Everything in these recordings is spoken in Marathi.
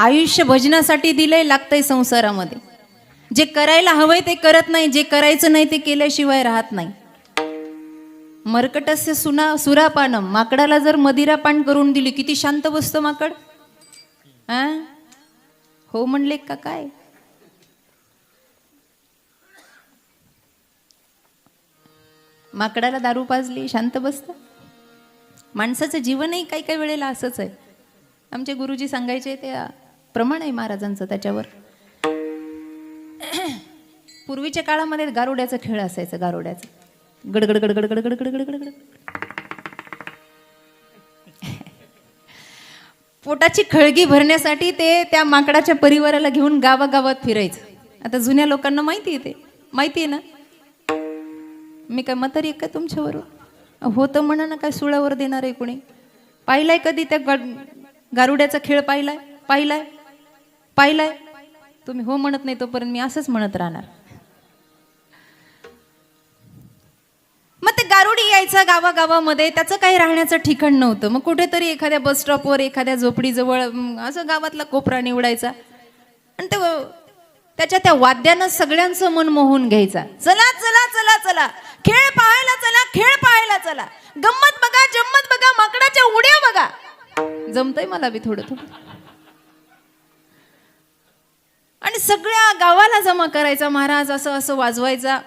आयुष्य भजनासाठी दिलंय, लागतंय संसारामध्ये. जे करायला हवंय ते करत नाही, जे करायचं नाही ते केल्याशिवाय राहत नाही. मर्कटस्य सुरापानम, माकडाला जर मदिरा पान करून दिली किती शांत बसतं माकड. हो म्हणले का काय. माकडाला दारू पाजली शांत बसतं. माणसाचं जीवनही काही काही वेळेला असंच आहे. आमचे गुरुजी सांगायचे ते प्रमाण आहे महाराजांचं त्याच्यावर. पूर्वीच्या काळामध्ये गारुड्याचा खेळ असायचा. गारुड्याचा गडगड गडगड गडगड गडगड गडगड. पोटाची खळगी भरण्यासाठी ते त्या माकडाच्या परिवाराला घेऊन गावागावात फिरायचं. आता जुन्या लोकांना माहिती आहे, ते माहिती आहे ना. मी काय म्हातारी आहे का तुमच्यावर. होतं म्हणा ना, काय सुळावर देणार आहे कोणी. पाहिलाय कधी त्या गारुड्याचा खेळ. पाहिलाय पाहिलाय पाहिलाय. तुम्ही हो म्हणत नाही तोपर्यंत मी असंच म्हणत राहणार. मग ते गारुडी यायचं गावागावामध्ये. त्याचं काही राहण्याचं ठिकाण नव्हतं. मग कुठेतरी एखाद्या बस स्टॉपवर एखाद्या झोपडीजवळ असं गावातला कोपरा निवडायचा आणि त्याच्या त्या वाद्यानं सगळ्यांचं मन मोहून घ्यायचा. चला चला चला चला, खेळ पाहायला चला, खेळ पाहायला चला, गंमत बघा, जम्मत बघा, माकडाच्या उड्या बघा. जमतंय मला बी थोडं थोडं. आणि सगळ्या गावाला जमा करायचा महाराज. असं असं वाजवायचा.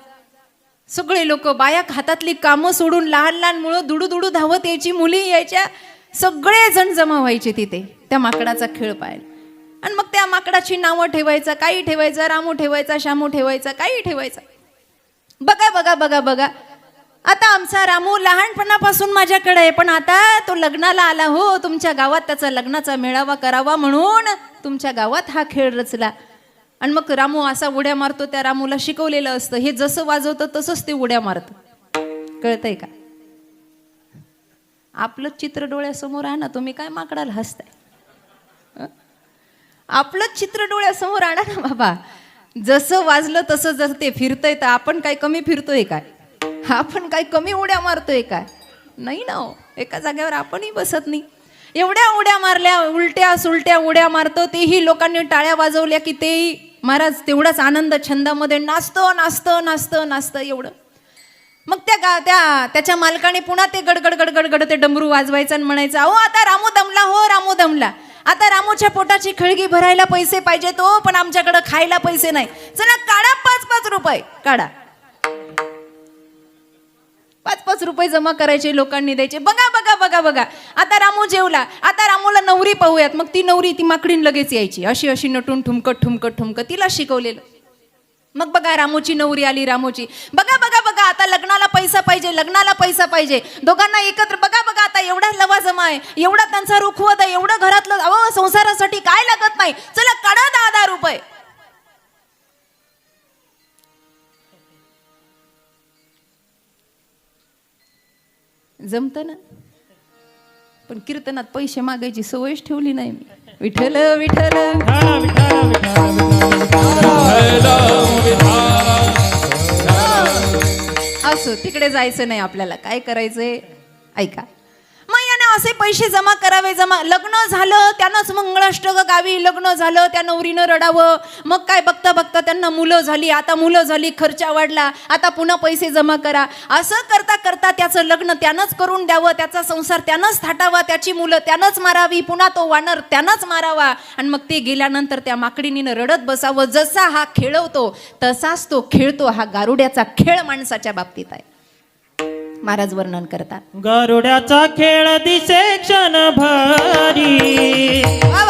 सगळे लोक, बाया हातातली कामं सोडून, लहान लहान मुलं दुडू दुडू धावत यायची, मुली यायच्या, सगळे जण जमा व्हायचे तिथे त्या माकडाचा खेळ पाहायला. आणि मग त्या माकडाची नावं ठेवायचं, काही ठेवायचं, रामू ठेवायचा, श्यामू ठेवायचा, काही ठेवायचं. बघा बघा बघा बघा, आता आमचा रामू लहानपणापासून माझ्याकडे आहे, पण आता तो लग्नाला आला हो तुमच्या गावात, त्याचा लग्नाचा मेळावा करावा म्हणून तुमच्या गावात हा खेळ रचला. आणि मग रामू असा उड्या मारतो. त्या रामूला शिकवलेलं असतं, हे जसं वाजवतं तसंच ते उड्या मारतं. कळतंय का. आपलं चित्र डोळ्यासमोर आहे ना, तुम्ही काय माकडाला हसताय. आपलं चित्र डोळ्यासमोर आणा ना बाबा. जसं वाजलं तसं जर ते फिरतंय तर आपण काय कमी फिरतोय काय. आपण काय कमी उड्या मारतोय काय. नाही ना हो, एका जागेवर आपणही बसत नाही. एवढ्या उड्या मारल्या, उलट्या सुलट्या उड्या मारतो. तेही लोकांनी टाळ्या वाजवल्या की तेही महाराज तेवढाच आनंद छंदामध्ये नाचतो नाचतो नाचतो नाचतं एवढं. मग त्याच्या मालकाने पुन्हा ते गडगड गडगड गड ते डमरू वाजवायचं आणि म्हणायचं, अहो आता रामू दमला हो, रामू दमला. आता रामूच्या पोटाची खळगी भरायला पैसे पाहिजे तो, पण आमच्याकडे खायला पैसे नाही. चला काढा 5-5 रुपये काढा. 5-5 रुपये जमा करायचे, लोकांनी द्यायचे. बघा बघा बघा बघा, आता रामू जेवला, आता रामूला नवरी पाहूयात. मग ती नवरी ती माकडीन लगेच यायची, अशी अशी नटून ठुमकत ठुमकत ठुमकत, तिला शिकवलेलं. मग बघा रामूची नवरी आली, रामूची. बघा बघा बघा, आता लग्नाला पैसा पाहिजे, लग्नाला पैसा पाहिजे. दोघांना एकत्र. बघा बघा, आता एवढा लवाजमा आहे, एवढा त्यांचा रुखवत आहे, एवढं घरातलं, अहो संसारासाठी काय लागत नाही, चला काढा 10-10 रुपये. जमत ना. पण कीर्तनात पैसे मागायची सवयच ठेवली नाही मी. विठ्ठल विठ्ठल असो, तिकडे जायचं नाही आपल्याला. काय करायचंय ऐका. मग याने असे पैसे जमा करावे. लग्न झालं त्यानंच मंगळाष्टक गावी. लग्न झालं त्या नवरीनं रडावं. मग काय बघता बघता त्यांना मुलं झाली. आता मुलं झाली, खर्च वाढला, आता पुन्हा पैसे जमा करा. असं करता करता त्याचं लग्न त्यानंच करून द्यावं, त्याचा संसार त्यानंच थाटावा, त्याची मुलं त्यानंच मारावी, पुन्हा तो वानर त्यानंच मारावा. आणि मग ते गेल्यानंतर त्या माकडीनीनं रडत बसावं. जसा हा खेळवतो तसाच तो खेळतो. हा गारुड्याचा खेळ माणसाच्या बाबतीत आहे. महाराज वर्णन करतात. गरुड्याचा खेळ दिसे क्षण भरी,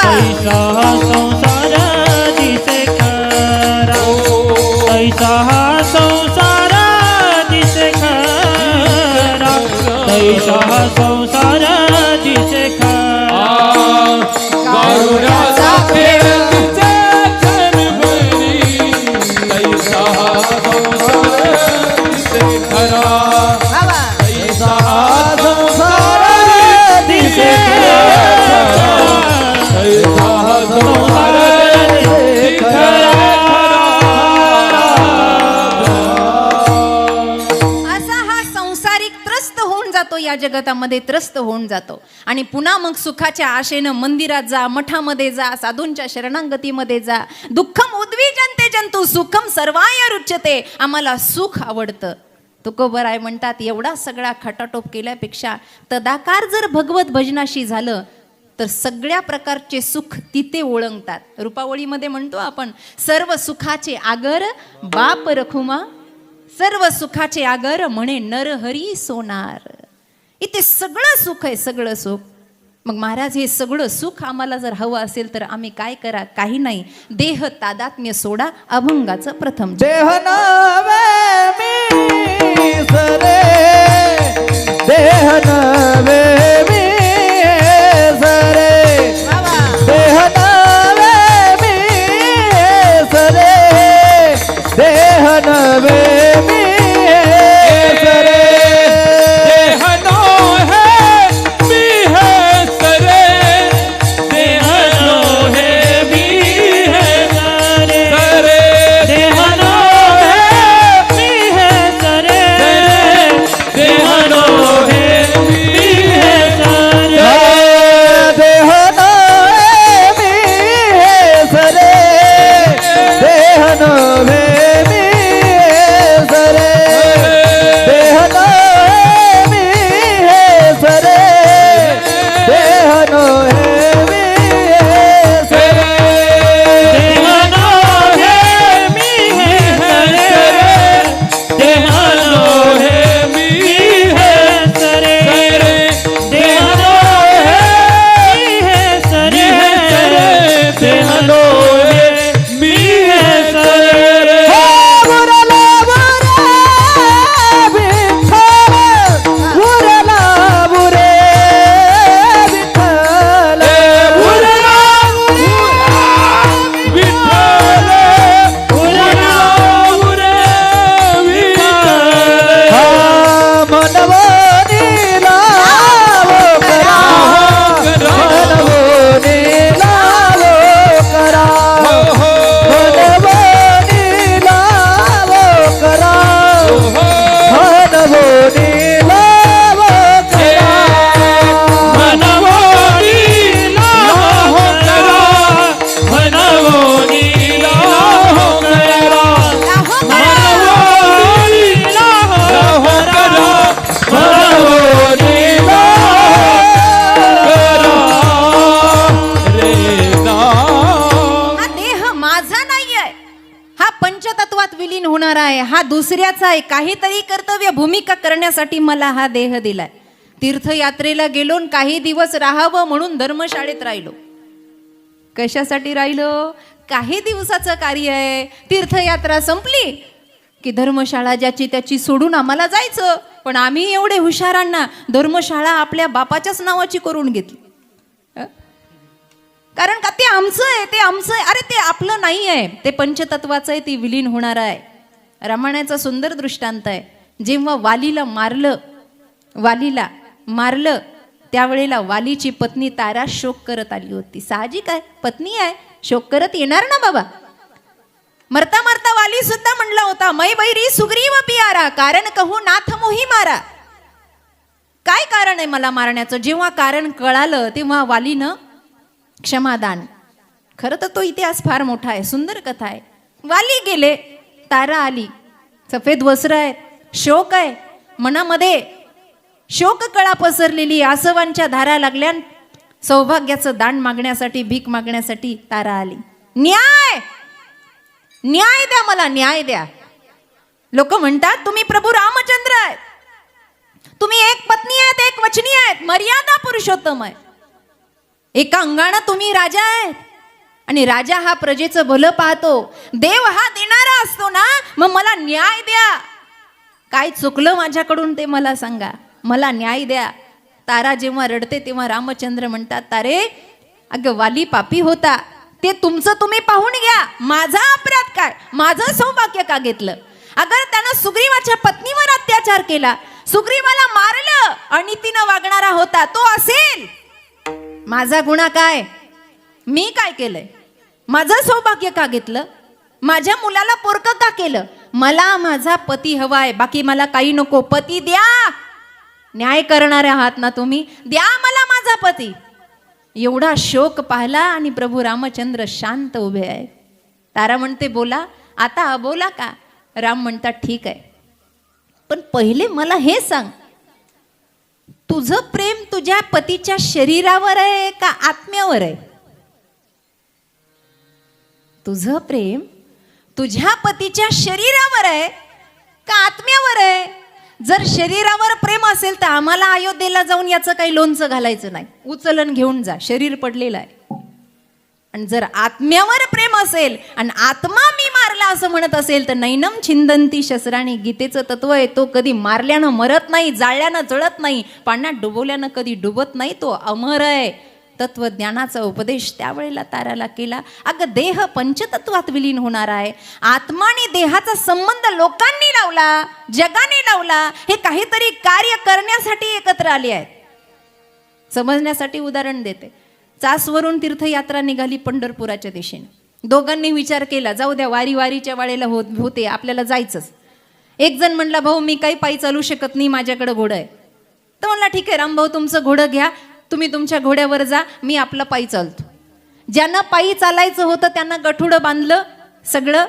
ऐसा हा संसार दिसे खरा, ऐसा हा संसार दिसे खरा, ऐसा हा संसार दिसे खरा. गरुड्याचा खेळ दिसे क्षण भरी, ऐसा हा संसार दिसे खरा, या जगतामध्ये त्रस्त होऊन जातो आणि पुन्हा मग सुखाच्या आशेनं मंदिरात जा, मठामध्ये जा, साधूंच्या शरणागतीमध्ये जा. दुःखम उद्विजन्ते जंतु सुखम सर्वाय रुच्यते. आम्हाला सुख आवडतं. तुकोबराय म्हणतात एवढा सगळा खटाटोप केल्यापेक्षा तदाकार जर भगवत भजनाशी झालं तर सगळ्या प्रकारचे सुख तिथे ओळंगतात. रूपावळीमध्ये म्हणतो आपण, सर्व सुखाचे आगर बाप रखुमा, सर्व सुखाचे आगर म्हणे नरहरी सोनार. इथे सगळं सुख आहे, सगळं सुख. मग महाराज हे सगळं सुख आम्हाला जर हवं असेल तर आम्ही काय करा? काही नाही, देह तादात्म्य सोडा. अभंगाचं प्रथम देह नवे मी सरे, देह नवे मी सरे, देह नवे मी सरे, देह नवे मी सरे. देह नो है मी है सरे, देह नो है मी है सरे, देह नो है मी है सरे, देह नो है मी है सरे. देह नवे मी सरे, देह नवे मी सरे, देह नवे मी सरे, देह नवे मी सरे. देह नो है मी है सरे, देह नो है मी है सरे, देह नो है मी है सरे, देह नो है मी है सरे. उरला बुरे विठ्ठल, उरला बुरे विठ्ठल, उरला विठ्ठल, उरला विठ्ठल. मनवनी लावो करा, मनवनी लावो करा, मनवनी लावो करा, मनवनी लावो करा. मनवोनी लाहो करा, मनवोनी लाहो करा, मनवोनी लाहो करा, मनवोनी हा देह माझा नाही आहे, हा पंचतत्वात विलीन होणार आहे, हा दुसऱ्याचा आहे. काहीतरी कर्तव्य भूमिका करण्यासाठी मला हा देह दिलाय. तीर्थयात्रेला गेलो न काही दिवस राहावं म्हणून धर्मशाळेत राहिलो. कशासाठी राहिलो? काही दिवसाचं कार्य आहे. तीर्थयात्रा संपली की धर्मशाळा ज्याची त्याची सोडून आम्हाला जायचं. पण आम्ही एवढे हुशारांना धर्मशाळा आपल्या बापाच्याच नावाची करून घेतली. कारण का ते आमचं आहे, ते आमचं आहे. अरे ते आपलं नाही आहे, ते पंचतत्वाचं आहे, ती विलीन होणार आहे. रामायणाचा सुंदर दृष्टांत आहे. जेव्हा वालीला मारलं त्यावेळेला वालीची पत्नी तारा शोक करत आली होती. साहजिक आहे, पत्नी आहे, शोक करत येणार ना बाबा. मरता मरता वाली सुद्धा म्हणला होता, मै बैरी सुग्रीव पियारा, कारण कहू नाथ मोही मारा. काय कारण आहे मला मारण्याचं? जेव्हा कारण कळालं तेव्हा वालीनं क्षमादान. खरं तर तो इतिहास फार मोठा आहे, सुंदर कथा आहे. वाली गेले, तारा आली, सफेद वस्त्र आहे, शोक आहे, मनामध्ये शोक कळा पसरलेली, आसवांच्या धारा लागल्या. सौभाग्याचं दान मागण्यासाठी, भीक मागण्यासाठी तारा आली. न्याय न्याय द्या, मला न्याय द्या. लोक म्हणतात तुम्ही प्रभू रामचंद्र आहेत, तुम्ही एक पत्नी आहेत, एक वचनी आहेत, मर्यादा पुरुषोत्तम आहे. एका अंगाने तुम्ही राजा आहेत आणि राजा हा प्रजेचं भलं पाहतो. देव हा देणारा असतो ना, मग मला न्याय द्या. काय चुकलं माझ्याकडून ते मला सांगा, मला न्याय द्या. तारा जेव्हा रडते तेव्हा रामचंद्र म्हणतात, तारे अगं वाली पापी होता, ते तुमचं तुम्ही पाहून घ्या, माझा अपराध काय, माझं सौभाग्य का घेतलं? अगर त्यानं सुग्रीवाच्या पत्नीवर अत्याचार केला, सुग्रीवाला मारलं आणि तिनं वागणारा होता, तो असेल. माझा गुन्हा काय? मी काय केलंय? माझं सौभाग्य का घेतलं? माझ्या मुलाला पोरकं का केलं? मला माझा पती हवाय, बाकी मला काही नको. पती द्या, न्याय करणारे आहात ना तुम्ही, द्या मला माझा पती. एवढा शोक पाहिला आणि प्रभू रामचंद्र शांत उभे आहेत. तारा म्हणते बोला, आता बोला का? राम म्हणतात ठीक आहे, पण पहिले मला हे सांग, तुझं प्रेम तुझ्या पतीच्या शरीरावर आहे का आत्म्यावर आहे? तुझं प्रेम तुझ्या पतीच्या शरीरावर आहे का आत्म्यावर आहे? जर शरीरावर प्रेम असेल तर आम्हाला अयोध्येला जाऊन याचं काही लोणचं घालायचं नाही, उचलन घेऊन जा, शरीर पडलेलं आहे. आणि जर आत्म्यावर प्रेम असेल आणि आत्मा मी मारला असं म्हणत असेल तर नैनम छिंदंती शस्त्राणी, गीतेचं तत्व आहे, तो कधी मारल्यानं मरत नाही, जाळल्यानं जळत नाही, पाण्यात डुबवल्यानं कधी डुबत नाही, तो अमर आहे. तत्वज्ञानाचा उपदेश त्यावेळेला ताराला केला. अगं देह पंचतत्वात विलीन होणार आहे. आत्मा आणि देहाचा संबंध लोकांनी लावला, जगाने लावला, हे काहीतरी कार्य करण्यासाठी एकत्र आले आहेत. समजण्यासाठी उदाहरण देते. चासवरून तीर्थयात्रा निघाली पंढरपुराच्या दिशेने. दोघांनी विचार केला जाऊ द्या, वारीच्या वेळेला होते आपल्याला जायचंच. एक जण म्हणला भाऊ मी काही पायी चालू शकत नाही, माझ्याकडे घोडं आहे. तर म्हणला ठीक आहे रामभाऊ तुमचं घोडं घ्या, तुम्ही तुमच्या घोड्यावर जा, मी आपला पायी चालतो. ज्यांना पायी चालायचं होतं त्यांना गठुडं बांधलं, सगळं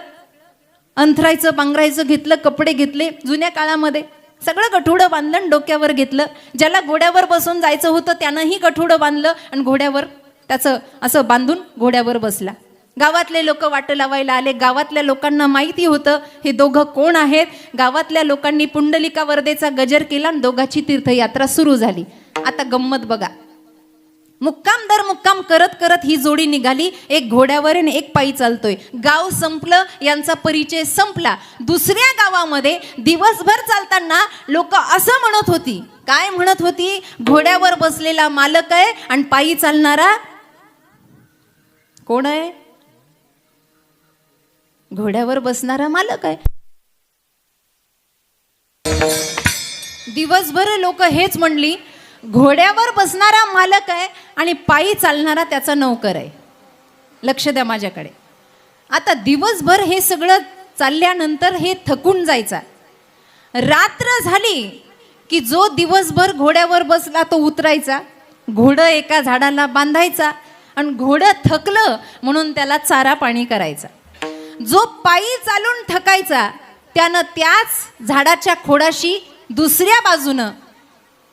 अंथरायचं पांघरायचं घेतलं, कपडे घेतले. जुन्या काळामध्ये सगळं गठुडं बांधलं आणि डोक्यावर घेतलं. ज्याला घोड्यावर बसून जायचं होतं त्यानंही गठुडं बांधलं आणि घोड्यावर त्याचं असं बांधून घोड्यावर बसला. गावातले लोक वाट लावायला आले. गावातल्या लोकांना माहिती होतं हे दोघं कोण आहेत. गावातल्या लोकांनी पुंडलिका वरदेचा गजर केला आणि दोघांची तीर्थयात्रा सुरू झाली. आता गंमत बघा, मुक्काम दर मुक्काम करत करत ही जोडी निघाली. एक घोड्यावर आणि एक पायी चालतोय. गाव संपलं, यांचा परिचय संपला. दुसऱ्या गावामध्ये दिवसभर चालताना लोक असं म्हणत होती, काय म्हणत होती? घोड्यावर बसलेला मालक आहे आणि पायी चालणारा कोण आहे? घोड्यावर बसणारा मालक आहे. दिवसभर लोक हेच म्हणली, घोड्यावर बसणारा मालक आहे आणि पायी चालणारा त्याचा नौकर आहे. लक्ष द्या माझ्याकडे. आता दिवसभर हे सगळं चालल्यानंतर हे थकून जायचा. रात्र झाली की जो दिवसभर घोड्यावर बसला तो उतरायचा, घोडं एका झाडाला बांधायचा आणि घोडं थकलं म्हणून त्याला चारा पाणी करायचा. जो पायी चालून थकायचा त्यानं त्याच झाडाच्या खोडाशी दुसऱ्या बाजूनं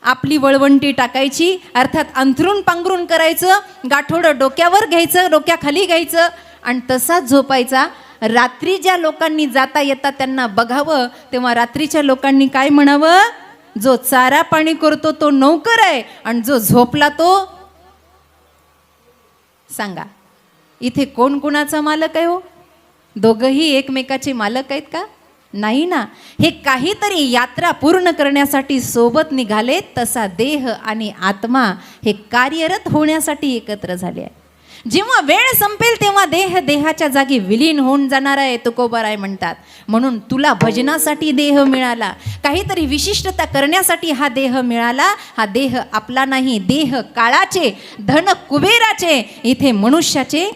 आपली वळवंटी टाकायची, अर्थात अंथरून पांघरून करायचं, गाठोडं डोक्यावर घ्यायचं, डोक्याखाली घ्यायचं आणि तसाच झोपायचा. रात्री ज्या लोकांनी जाता येता त्यांना बघावं तेव्हा रात्रीच्या लोकांनी काय म्हणावं? जो चारा पाणी करतो तो नौकर आहे आणि जो झोपला तो, सांगा इथे कोण कुणाचा मालक आहे हो? दोघंही एकमेकाचे मालक आहेत का? नाही ना. हे काहीतरी यात्रा पूर्ण करण्यासाठी सोबत निघाले. तसा देह आणि आत्मा हे कार्यरत होण्यासाठी एकत्र झाले आहे. जेव्हा वेळ संपेल तेव्हा देह देहाच्या जागी विलीन होऊन जाणार आहे, तुकोबाराय म्हणतात. म्हणून तुला भजनासाठी देह मिळाला, काहीतरी विशिष्टता करण्यासाठी हा देह मिळाला. हा देह आपला नाही, देह काळाचे, धन कुबेराचे, इथे मनुष्याचे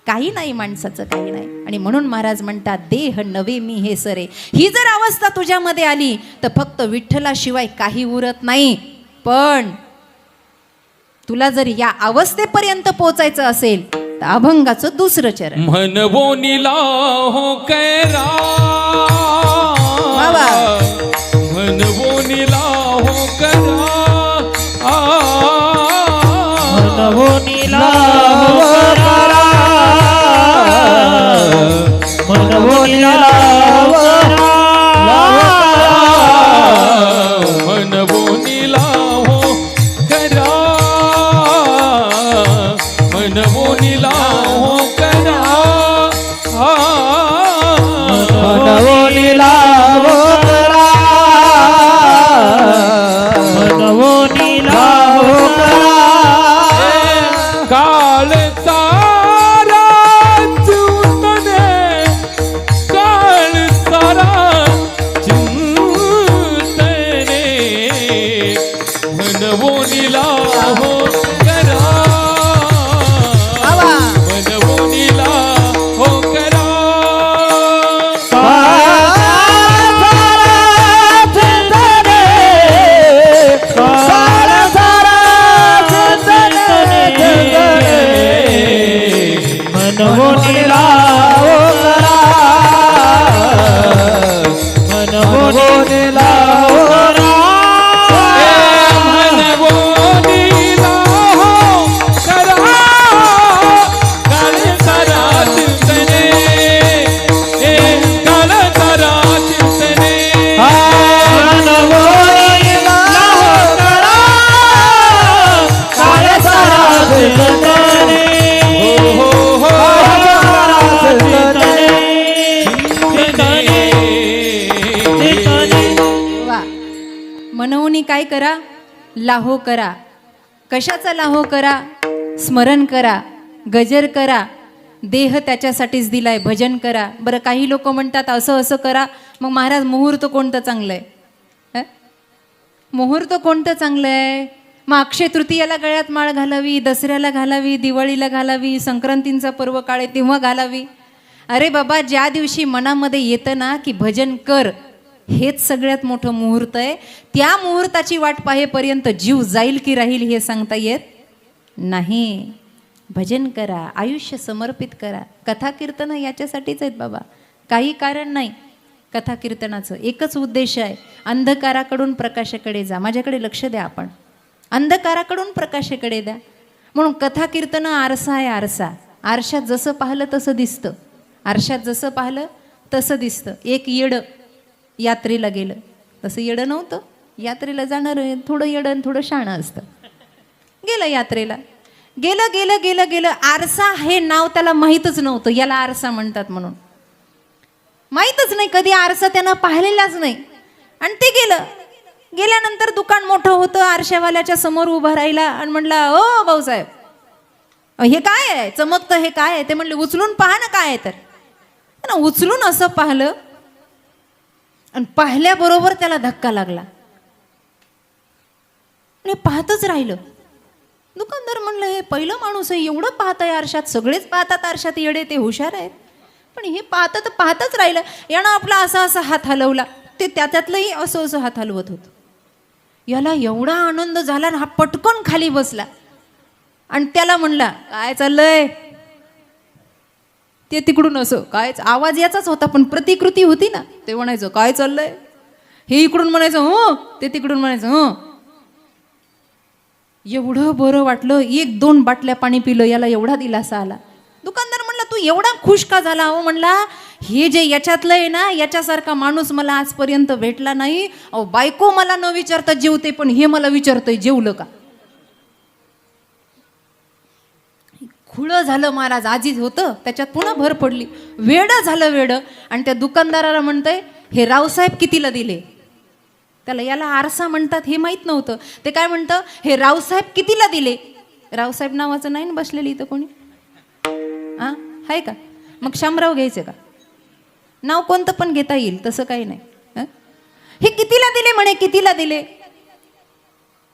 काही नाही, माणसाचं काही नाही. आणि म्हणून महाराज म्हणतात देह नवे मी हे सरे. ही जर अवस्था तुझ्यामध्ये आली तर फक्त विठ्ठलाशिवाय काही उरत नाही. पण तुला जर या अवस्थेपर्यंत पोहोचायचं असेल तर अभंगाचं दुसरं चरण मनवोनीला हो कैरा, बाबा मनवोनीला हो कैरा, मनवोनीला हो करा, मनवोनीला हो करा, मनवोनीला हो करा, मनवोनीला हो करा, मनवोनीला मनवोनी लावो करा मनवोनी लावो करा मनवोनीला हो करा काळ सारा चिंतने काळ सारा चिंतने मनवोनी लावो करा काळ सारा चिंतने हो हो वा मनवून काय करा लाहो करा कशाचा लाहो करा स्मरण करा गजर करा देह त्याच्यासाठीच दिलाय भजन करा बरं काही लोक म्हणतात असं असं करा मग महाराज मुहूर्त कोणतं चांगलं आहे मुहूर्त कोणतं चांगलं आहे मग अक्षय तृतीयाला गळ्यात माळ घालावी दसऱ्याला घालावी दिवाळीला घालावी संक्रांतींचा पर्व काळ आहे तेव्हा घालावी अरे बाबा ज्या दिवशी मनामध्ये येतं ना की भजन कर हेच सगळ्यात मोठं मुहूर्त आहे त्या मुहूर्ताची वाट पाहेपर्यंत जीव जाईल की राहील हे सांगता येत नाही भजन करा आयुष्य समर्पित करा कथा कीर्तन याच्यासाठीच आहेत बाबा काही कारण नाही कथा कीर्तनाचं एकच उद्देश आहे अंधकाराकडून प्रकाशाकडे जा माझ्याकडे लक्ष द्या आपण अंधकाराकडून प्रकाशाकडे द्या म्हणून कथा कीर्तन आरसा आहे आरसा आरशात जसं पाहिलं तसं दिसतं आरशात जसं पाहिलं तसं दिसतं एक येडं यात्रेला गेलं तसं येडं नव्हतं यात्रेला जाणार थोडं येडं आणि थोडं शाणं असतं गेलं यात्रेला गेलं गेलं गेलं गेलं आरसा हे नाव त्याला माहीतच नव्हतं याला आरसा म्हणतात म्हणून माहीतच नाही कधी आरसा त्यानं पाहिलेलाच नाही आणि ते गेलं गेल्यानंतर दुकान मोठं होतं आरशावाल्याच्या समोर उभं राहिला आणि म्हणला ओ भाऊसाहेब हे काय आहे चमकतं हे काय आहे ते म्हणले उचलून पहा ना काय आहे तर त्यानं उचलून असं पाहिलं आणि पाहिल्याबरोबर त्याला धक्का लागला आणि पाहतच राहिलं दुकानदार म्हणलं हे पहिलं माणूस आहे एवढं पाहत आहे आरशात सगळेच पाहतात आरशात येडे ते हुशार आहेत पण हे पाहतच राहिलं यानं आपला असा असा हात हलवला ते त्याच्यातलंही असं असं हात हलवत होतं याला एवढा आनंद झाला ना हा पटकन खाली बसला आणि त्याला म्हणला काय चाललंय ते तिकडून असं काय आवाज याचाच होता पण प्रतिकृती होती ना ते म्हणायचं काय चाललंय हे इकडून म्हणायचं हो ते तिकडून म्हणायचं हो एवढं बरं वाटलं 1-2 बाटल्या पाणी पिलं याला एवढा दिलासा आला दुकानदार म्हणला तू एवढा खुश का झाला हो म्हणला हे जे याच्यातलं आहे ना याच्यासारखा माणूस मला आजपर्यंत भेटला नाही अहो बायको मला न विचारता जेवते पण हे मला विचारतंय जेवलं का खुळं झालं महाराज आजीज होतं त्याच्यात पुन्हा भर पडली वेडं झालं वेडं आणि त्या दुकानदाराला म्हणतंय हे रावसाहेब कितीला दिले त्याला याला आरसा म्हणतात हे माहीत नव्हतं ते काय म्हणतं हे रावसाहेब कितीला दिले रावसाहेब नावाचं नाही ना बसलेली इथं कोणी हां आहे का मग शामराव घ्यायचे का नाव कोणतं पण घेता येईल तसं काही नाही हे कितीला दिले म्हणे कितीला दिले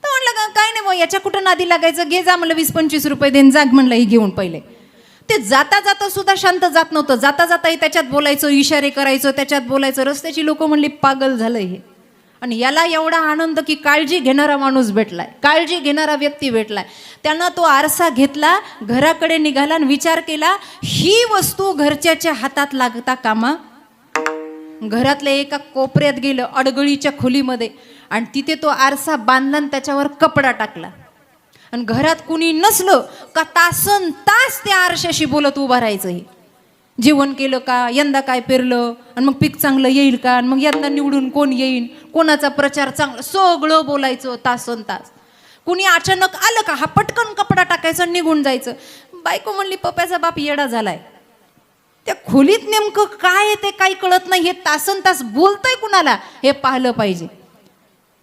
तर म्हणलं का काय नाही मग याच्या कुठं नादी लागायचं घे जा म्हणलं 20-25 रुपये देऊन जाग म्हणलं ही घेऊन पहिले ते जाता जाता सुद्धा शांत जात नव्हतं जाता जाताही त्याच्यात बोलायचं इशारे करायचं त्याच्यात बोलायचं रस्त्याची लोक म्हणली पागल झालं हे आणि याला एवढा आनंद की काळजी घेणारा माणूस भेटलाय काळजी घेणारा व्यक्ती भेटलाय त्यानं तो आरसा घेतला घराकडे निघाला आणि विचार केला ही वस्तू घरच्याच्या हातात लागता कामा घरातल्या एका कोपऱ्यात गेलं अडगळीच्या खोलीमध्ये आणि तिथे तो आरसा बांधला आणि त्याच्यावर कपडा टाकला आणि घरात कुणी नसलं का तासन तास त्या आरशाशी बोलत उभा राहायचं हे जेवण केलं का यंदा काय पेरलं आणि मग पीक चांगलं येईल का आणि मग यंदा निवडून कोण येईल कोणाचा प्रचार चांगला सगळं बोलायचं तासन तास कुणी अचानक आलं का हा पटकन कपडा टाकायचा निघून जायचं बायको म्हणली पप्याचा बाप येडा झालाय त्या खोलीत नेमकं काय आहे ते काही कळत नाही हे तासन तास बोलतंय कुणाला हे पाहिलं पाहिजे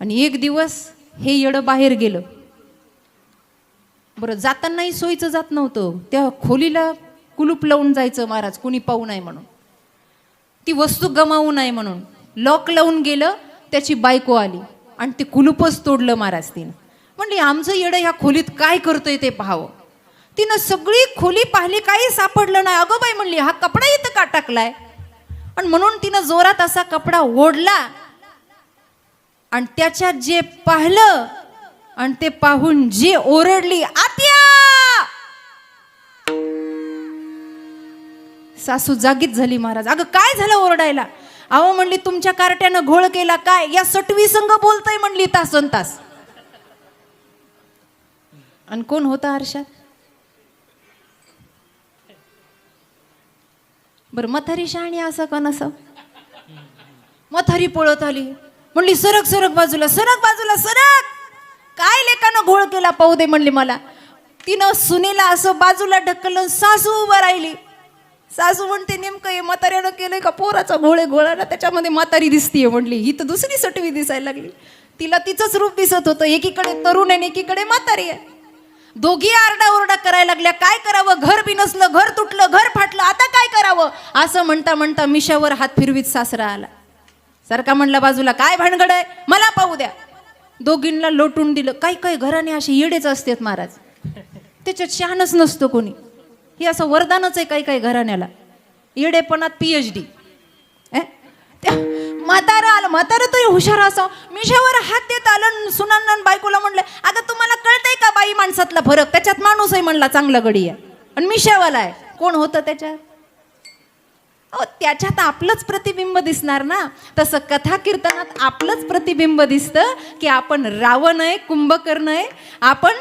आणि एक दिवस हे येडं बाहेर गेलं बरं जातानाही सोयीचं जात नव्हतं त्या खोलीला कुलूप लावून जायचं महाराज कुणी पाहू नये म्हणून ती वस्तू गमावू नये म्हणून लॉक लावून गेलं त्याची बायको आली आणि ते कुलूपच तोडलं महाराज तिनं म्हणली आमचं येडं ह्या खोलीत काय करतोय ते पाहावं तिनं सगळी खोली पाहिली काही सापडलं नाही अगं बाई म्हणली हा कपडा इथं का टाकलाय आणि म्हणून तिनं जोरात असा कपडा ओढला आणि त्याच्यात जे पाहिलं आणि ते पाहून जे ओरडली आत्या सासू जागीच झाली महाराज. अगं काय झालं ओरडायला? अहो म्हणली तुमच्या कार्ट्यानं घोळ केला काय, या सटवी संघ बोलतय म्हणली तासन तास. आणि कोण होता हर्षात? बरं म्हातारी शहाणी असं का नसं? म्हातारी पळत आली म्हणली सरक सरक बाजूला, सरक बाजूला सरक. काय लेकानं घोळ केला पाहू दे म्हणली मला. तिनं सुनेला असं बाजूला ढकललं, सासू उभं राहिली. सासू म्हणते नेमकं हे म्हाताऱ्यानं केलंय का पोराचा घोळे घोळाला त्याच्यामध्ये म्हातारी दिसतीये म्हणली. ही तर दुसरी सटवी दिसायला लागली. तिला तिचंच रूप दिसत होतं, एकीकडे तरुण आहे एकीकडे म्हातारी आहे. दोघी आरडाओरडा करायला लागल्या. काय करावं, घर बी नसलं, घर तुटलं, घर फाटलं, आता काय करावं असं म्हणता म्हणता मिशावर हात फिरवीत सासरा आला. सारखा म्हणला बाजूला, काय भानगड आहे मला पाहू द्या. दोघींना लोटून दिलं. काही काही घराने असे येडेच असतात महाराज, त्याच्यात शहाणच नसतं कोणी. हे असं वरदानच आहे काही काही घराण्याला, येडेपणात PhD. म्हातारा आलं, म्हातारा तरी हुशार असावं. मिशावर हात देत आलं. सुनांना बायकोला म्हणलं, अगं तुम्हाला कळतंय का बाई माणसातला फरक? त्याच्यात माणूस आहे म्हणला चांगला गडी आहे आणि मिशावाला आहे. कोण होतं त्याच्यात? अहो त्याच्यात आपलंच प्रतिबिंब दिसणार ना. तसं कथा कीर्तनात आपलंच प्रतिबिंब दिसतं की आपण रावण आहे, कुंभकर्ण आहे, आपण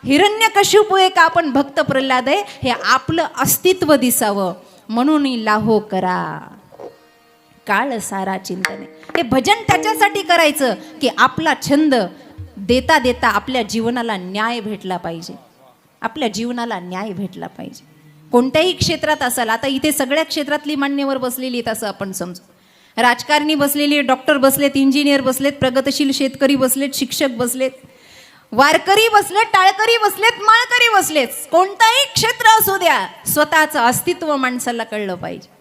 हिरण्यकशिपू आहे का आपण भक्त प्रल्हाद आहे, हे आपलं अस्तित्व दिसावं म्हणून लाहो करा काळ सारा चिंतने. हे भजन त्याच्यासाठी करायचं की आपला छंद देता देता आपल्या जीवनाला न्याय भेटला पाहिजे, आपल्या जीवनाला न्याय भेटला पाहिजे. कोणत्याही क्षेत्रात असाल, आता इथे सगळ्या क्षेत्रातली मान्यवर बसलेली आहेत असं आपण समजू. राजकारणी बसलेली, डॉक्टर बसलेत, इंजिनियर बसलेत, प्रगतशील शेतकरी बसलेत, शिक्षक बसलेत, वारकरी बसलेत, टाळकरी बसलेत, माळकरी बसलेत. कोणताही क्षेत्र असू द्या, स्वतःचं अस्तित्व माणसाला कळलं पाहिजे.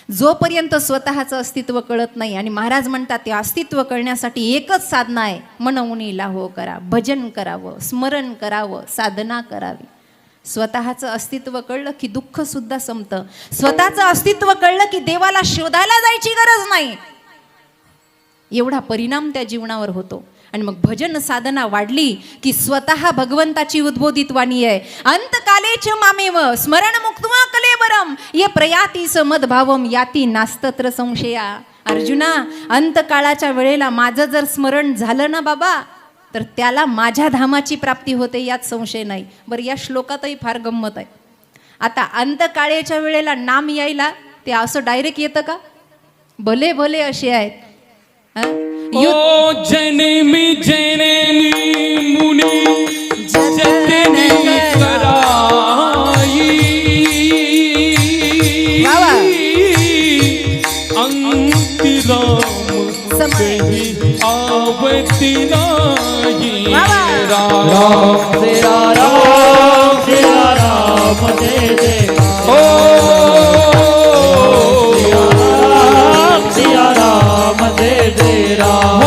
जोपर्यंत स्वतःचं अस्तित्व कळत नाही, आणि महाराज म्हणतात ते अस्तित्व कळण्यासाठी एकच साधना आहे, म्हणून लाहो करा. भजन करावं, स्मरण करावं, साधना करावी. स्वतःचं अस्तित्व कळलं की दुःख सुद्धा संपतं. स्वतःचं अस्तित्व कळलं की देवाला शोधायला जायची गरज नाही. एवढा परिणाम त्या जीवनावर होतो. आणि मग भजन साधना वाढली की स्वतः भगवंताची उद्बोधित वाणी आहे. अंतकालेच मामेव स्मरण मुक्त्वा कलेवरम ये प्रयातीस मदभावम याती नास्तत्र संशया. अर्जुना, अंतकाळाच्या वेळेला माझं जर स्मरण झालं ना बाबा, तर त्याला माझ्या धामाची प्राप्ती होते, यात संशय नाही. बरं, या श्लोकातही फार गंमत आहे. आता अंतकाळेच्या वेळेला नाम यायला ते असं डायरेक्ट येतं का? भले भले असे आहेत. ओ जनेमी जनेमी मुनी जतनी कराई अंतिराम कहीं आवती नाही. राम सिया राम सिया राम जय जय सिया राम जय जय राम.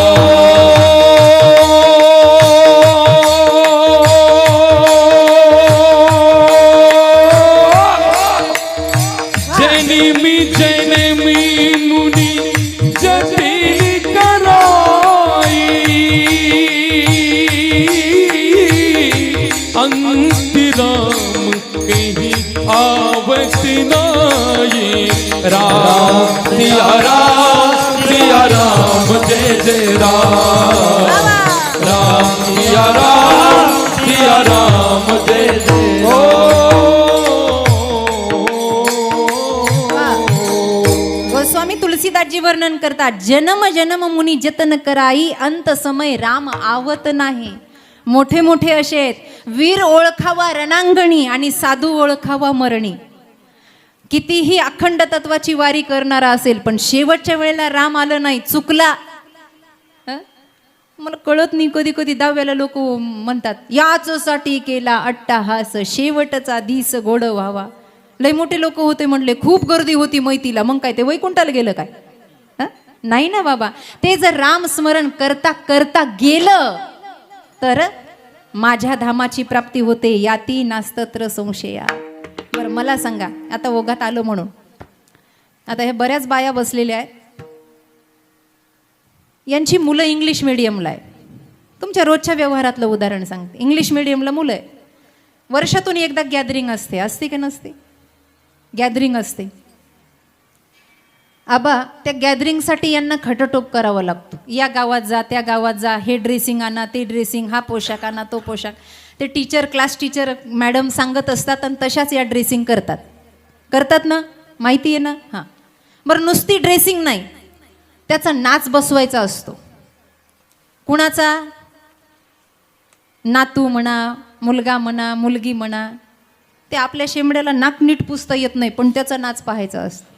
जनेमी जनेमी मुनी जतनी कराई अंतिराम कहीं आवत नाही. राम सिया राम जय जय राम. राम सिया राम जय जय. गोस्वामी तुलसीदासजी वर्णन करतात, जन्म जन्म मुनी जतन कराई अंत समय राम आवत नाही. मोठे मोठे असे आहेत, वीर ओळखावा रणांगणी आणि साधू ओळखावा मरणी. कितीही अखंड तत्वाची वारी करणारा असेल, पण शेवटच्या वेळेला राम आलं नाही, चुकला. मला कळत नाही, कधी कधी दहाव्याला लोक म्हणतात याचसाठी केला अट्टाहास शेवटचा दिस गोड व्हावा. लय मोठे लोक होते म्हणले, खूप गर्दी होती मैतीला, मग काय ते वैकुंठाला गेलं काय? नाही ना बाबा. ते जर राम स्मरण करता करता गेलं तर माझ्या धामाची प्राप्ती होते, याती नास्तत्र संशया. बरं मला सांगा, आता ओघात आलो म्हणून आता हे बऱ्याच बाया बसलेल्या आहेत, यांची मुलं इंग्लिश मिडियमला आहे. तुमच्या रोजच्या व्यवहारातलं उदाहरण सांगते. इंग्लिश मिडियमला मुलं आहे, वर्षातून एकदा गॅदरिंग असते, असते की नसते? गॅदरिंग असते. आबा त्या गॅदरिंगसाठी यांना खटाटोप करावं लागतो. या गावात जा, त्या गावात जा, हे ड्रेसिंग आणा, ते ड्रेसिंग, हा पोशाख आणा, तो पोशाख. ते टीचर, क्लास टीचर मॅडम सांगत असतात आणि तशाच या ड्रेसिंग करतात ना, माहिती आहे ना. हां, बरं, नुसती ड्रेसिंग नाही, त्याचा नाच बसवायचा असतो. कुणाचा? नातू म्हणा, मुलगा म्हणा, मुलगी म्हणा. ते आपल्या शेंबड्याला नाक नीट पुसता येत नाही, पण त्याचा नाच पाहायचा असतो.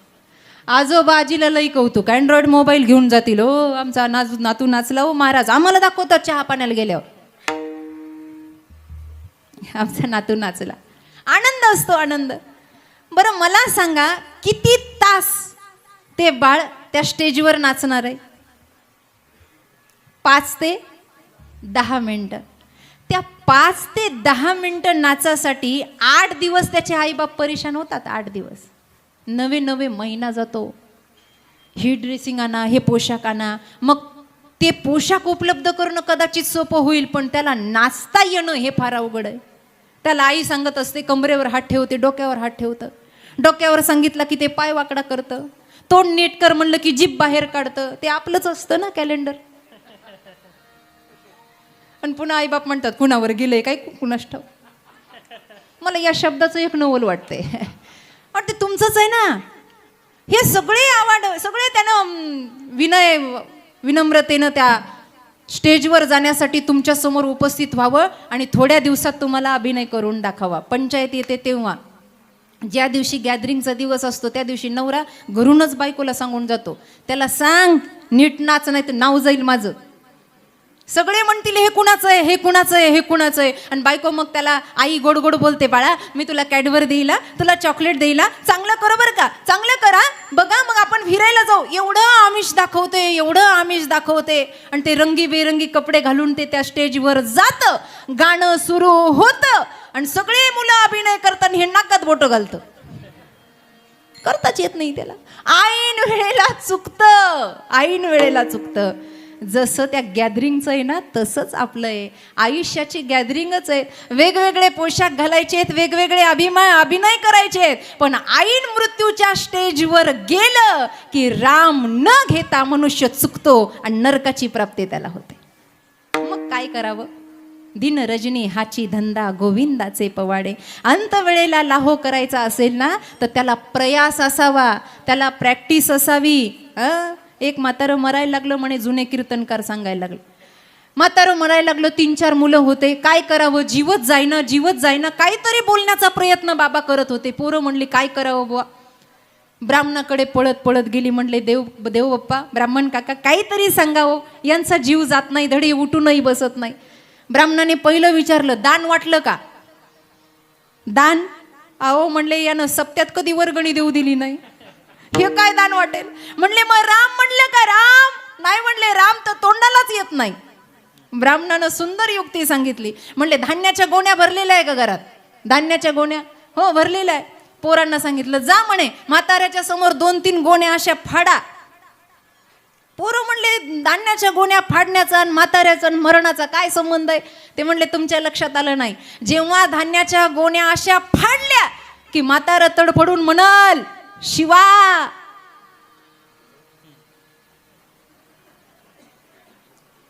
आजोबा आजीला लई कौतुक, अँड्रॉइड मोबाईल घेऊन जातील. हो, आमचा नातू नाचला हो महाराज, आम्हाला दाखवतात चहा पाण्याला गेल्यावर. आमचा नातू नाचला, आनंद असतो, आनंद. बरं मला सांगा, किती तास ते बाळ त्या स्टेजवर नाचणार आहे? 5 ते 10 मिनिटं. त्या 5 ते 10 मिनिटं नाचासाठी 8 दिवस त्याचे आईबाप परेशान होतात. 8 दिवस, नवे महिना जातो. ही ड्रेसिंग आणा, हे पोशाख आणा. मग ते पोशाख उपलब्ध करणं कदाचित सोपं होईल, पण त्याला नाचता येणं हे फार अवघड आहे. त्याला आई सांगत असते, कमरेवर हात ठेवते, डोक्यावर हात ठेवतं. डोक्यावर सांगितलं की ते पाय वाकडा करतं. तोंड नीट कर म्हणलं की जीभ बाहेर काढतं. ते आपलंच असतं ना कॅलेंडर. आणि पुन्हा आईबाप म्हणतात, कुणावर गेलंय काय कुणास ठाऊक. मला या शब्दाचं एक नवल वाटते. ते तुमचंच आहे ना. हे सगळे त्यानं विनम्रतेनं त्या स्टेजवर जाण्यासाठी तुमच्या समोर उपस्थित व्हावं आणि थोड्या दिवसात तुम्हाला अभिनय करून दाखवा. पंचायत येते तेव्हा, ज्या दिवशी गॅदरिंगचा दिवस असतो त्या दिवशी नवरा घरूनच बायकोला सांगून जातो, त्याला सांग नीट नाच, नाही तर नाव जाईल माझं. सगळे म्हणतील हे कुणाचं आहे, हे कुणाचं आहे, हे कुणाचं आहे. आणि बायको मग त्याला, आई गोड गोड बोलते, बाळा मी तुला कॅडबर देईला, तुला चॉकलेट देईला, चांगलं कर बरं का, चांगलं करा बघा, मग आपण फिरायला जाऊ. एवढं आमिष दाखवते, एवढं आमिष दाखवते. आणि ते रंगीबेरंगी कपडे घालून ते त्या स्टेजवर जातं, गाणं सुरू होतं आणि सगळे मुलं अभिनय करतात. हे नाकात बोटं घालतं, करताच येत नाही त्याला. ऐन वेळेला चुकतं, ऐन वेळेला चुकतं. जसं त्या गॅदरिंगचं आहे ना, तसंच आपलं आहे. आयुष्याची गॅदरिंगच आहे. वेगवेगळे पोशाख घालायचे आहेत, वेगवेगळे अभिनय करायचे आहेत. पण ऐन मृत्यूच्या स्टेजवर गेलं की राम न घेता मनुष्य चुकतो आणि नरकाची प्राप्ती त्याला होते. मग काय करावं? दिन रजनी हाची धंदा, गोविंदाचे पवाडे. अंत वेळेला लाहो करायचा असेल ना, तर त्याला प्रयास असावा, त्याला प्रॅक्टिस असावी. एक म्हातारं मरायला लागलं म्हणे, जुने कीर्तनकार सांगायला लागले. म्हातारं मरायला लागलं, 3-4 मुलं होते. काय करावं, जीवच जाईना. काहीतरी बोलण्याचा प्रयत्न बाबा करत होते. पोरं म्हणली काय करावं बुवा. ब्राह्मणाकडे पळत गेली. म्हणले, देव बाप्पा, ब्राह्मण काका काहीतरी सांगावं, यांचा जीव जात नाही, धडी उठूनही बसत नाही. ब्राह्मणाने पहिलं विचारलं, दान वाटलं का? दान? अहो म्हणले, यानं सप्त्यात कधी वर्गणी देऊ दिली नाही, हे काय दान वाटेल. म्हणले, मग राम म्हणलं का? राम नाही म्हणले, राम तर तोंडालाच येत नाही. ब्राह्मणानं सुंदर युक्ती सांगितली. म्हणले, धान्याच्या गोण्या भरलेल्या आहे का घरात? धान्याच्या गोण्या? हो भरलेल्या आहे. पोरांना सांगितलं, जा म्हणे म्हाताऱ्याच्या समोर 2-3 गोण्या अशा फाडा. पोरं म्हणले, धान्याच्या गोण्या फाडण्याचा आणि म्हाताऱ्याचा आणि मरणाचा काय संबंध आहे? ते म्हणले, तुमच्या लक्षात आलं नाही, जेव्हा धान्याच्या गोण्या अशा फाडल्या की म्हातारं तडफडून म्हणाल, शिवा.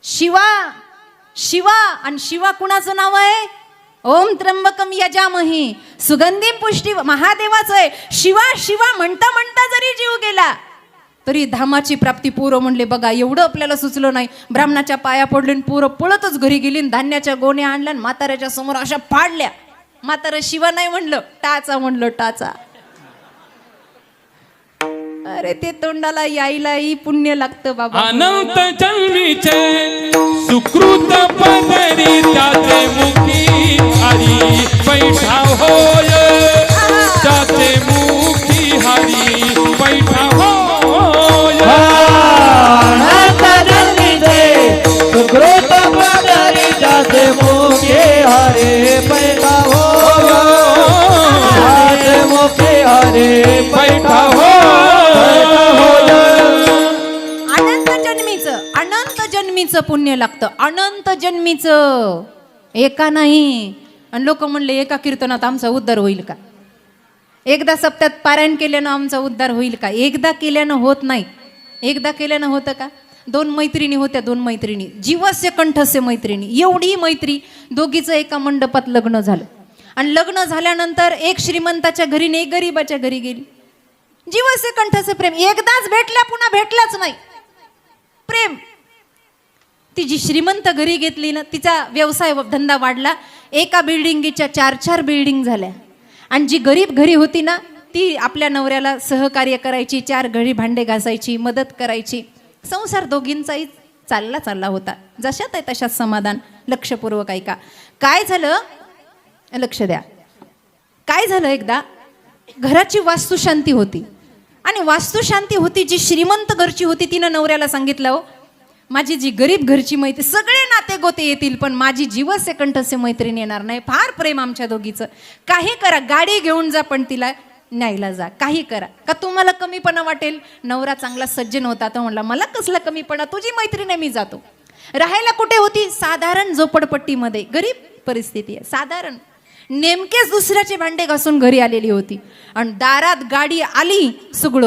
शिवा शिवा. आणि शिवा कुणाचं नाव आहे? ओम त्र्यंबकम यजामही सुगंधिम पुष्टी, महादेवाचं आहे. शिवा शिवा म्हणता म्हणता जरी जीव गेला तरी धामाची प्राप्ती. पोरं म्हणले, बघा एवढं आपल्याला सुचलं नाही. ब्राह्मणाच्या पाया पडले, पोरं पळतच घरी गेली, धान्याच्या गोण्या आणल्या, म्हाताऱ्याच्या समोर अशा फाडल्या. म्हातारं शिवा नाही म्हणलं, टाचा म्हणलं, टाचा. अरे ते तोंडाला यायलाही पुण्य लागतं बाबा. अनंत जन्मीचे सुकृत पदरी त्याचे मुखी हरी बैठा होय, त्याचे मुखी हरी बैठा होय. अनंत जन्मीचे सुकृत पदरी त्याचे मुखी हरी बैठा होय, त्याचे मुखी हरी बैठा होय. अनंत जन्मीचं पुण्य लागतं, अनंत जन्मीचं, एका नाही. आणि लोक म्हणले, एका कीर्तनात आमचा उद्धार होईल का? एकदा सप्त्यात पारायण केल्यानं आमचा उद्धार होईल का? एकदा केल्यानं होत नाही. एकदा केल्यानं होतं का? 2 मैत्रिणी होत्या, 2 मैत्रिणी, जीवस्य कंठस्य मैत्रिणी. एवढी मैत्री, दोघीचं एका मंडपात लग्न झालं. आणि लग्न झाल्यानंतर एक श्रीमंताच्या घरी आणि एक गरीबाच्या घरी गेली. जीवस्य कंठस्य प्रेम. एकदाच भेटल्या, पुन्हा भेटल्याच नाही. प्रेम. ती जी श्रीमंत घरी घेतली ना, तिचा व्यवसाय धंदा वाढला. एका बिल्डिंगच्या 4-4 बिल्डिंग झाल्या. आणि जी गरीब घरी होती ना, ती आपल्या नवऱ्याला सहकार्य करायची, 4 घरी भांडे घासायची, मदत करायची. संसार दोघींचाही चालला होता. जशात आहे तशात समाधान. लक्षपूर्वक ऐका. काय झालं, लक्ष द्या. काय झालं, एकदा घराची वास्तुशांती होती. आणि वास्तुशांती होती, जी श्रीमंत घरची होती, तिनं नवऱ्याला सांगितलं, हो माझी जी गरीब घरची मैत्री, सगळे नाते गोते येतील पण माझी जीवस्य कंठस्य मैत्रीण येणार नाही. फार प्रेम आमच्या दोघीचं. काही करा, गाडी घेऊन जा पण तिला न्यायला जा, काही करा. का तुम्हाला कमीपणा वाटेल? नवरा चांगला सज्जन होता. तो म्हणला, मला कसला कमीपणा, तुझी मैत्रीण आहे, मी जातो. राहायला कुठे होती? साधारण झोपडपट्टीमध्ये. गरीब परिस्थिती आहे, साधारण. नेमकेच दुसऱ्याचे भांडे घासून घरी आलेली होती. आणि दारात गाडी आली, सुगडं